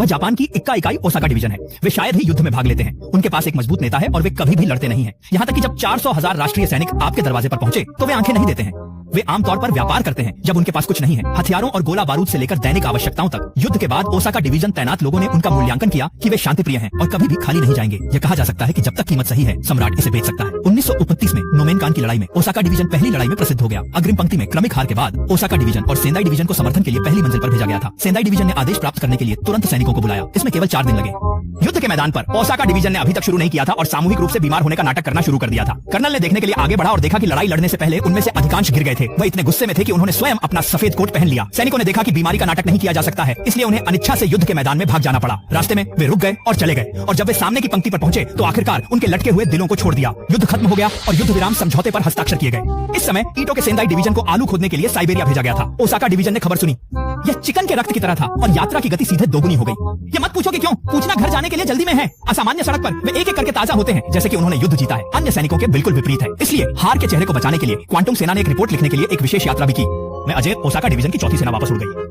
वह जापान की इक्का इकाई ओसाका डिवीजन है। वे शायद ही युद्ध में भाग लेते हैं। उनके पास एक मजबूत नेता है और वे कभी भी लड़ते नहीं हैं। यहाँ तक कि जब 400,000 राष्ट्रीय सैनिक आपके दरवाजे पर पहुंचे तो वे आंखें नहीं देते हैं। वे आमतौर पर व्यापार करते हैं जब उनके पास कुछ नहीं है। हथियारों और गोला बारूद से लेकर दैनिक आवश्यकताओं तक युद्ध के बाद ओसाका डिवीजन तैनात लोगों ने उनका मूल्यांकन किया कि वे शांतिप्रिय हैं और कभी भी खाली नहीं जाएंगे। यह कहा जा सकता है कि जब तक कीमत सही है सम्राट इसे बेच सकता है। 1929 में नोमेनकान की लड़ाई में ओसाका डिवीजन पहली लड़ाई में प्रसिद्ध हो गया। अग्रिम पंक्ति में क्रमिक हार के बाद ओसाका डिवीजन और सेंदाई डिवीजन को समर्थन के लिए पहली मंजिल पर भेजा गया था। सेंदाई डिवीजन ने आदेश प्राप्त करने के लिए तुरंत सैनिकों को बुलाया। इसमें केवल 4 दिन लगे। युद्ध के मैदान पर ओसाका डिवीजन ने अभी तक शुरू नहीं किया था और सामूहिक रूप से बीमार होने का नाटक करना शुरू कर दिया था। कर्नल ने देखने के लिए आगे बढ़ा और देखा कि लड़ाई लड़ने से पहले उनमें से अधिकांश गिर गए थे। वह इतने गुस्से में थे कि उन्होंने स्वयं अपना सफेद कोट पहन लिया। सैनिकों ने देखा कि बीमारी का नाटक नहीं किया जा सकता है, इसलिए उन्हें अनिच्छा से युद्ध के मैदान में भाग जाना पड़ा। रास्ते में वे रुक गए और चले गए और जब वे सामने की पंक्ति पर पहुंचे तो आखिरकार उनके लटके हुए दिलों को छोड़ दिया। युद्ध खत्म हो गया और युद्ध विराम समझौते पर हस्ताक्षर किए गए। इस समय ईटो के सेंदाई डिवीजन को आलू खोदने के लिए साइबेरिया भेजा गया था। ओसाका डिवीजन ने खबर सुनी। यह चिकन के रक्त की तरह था और यात्रा की गति सीधे दोगुनी हो गई। ये मत पूछो कि क्यों, पूछना घर जाने के लिए जल्दी में है। असामान्य सड़क पर वे एक एक करके ताजा होते हैं जैसे कि उन्होंने युद्ध जीता है। अन्य सैनिकों के बिल्कुल विपरीत है। इसलिए हार के चेहरे को बचाने के लिए क्वांटुंग सेना ने एक रिपोर्ट लिखने के लिए एक विशेष यात्रा भी की। मैं अजय ओसाका डिवीजन की चौथी सेना वापस उड़ गई।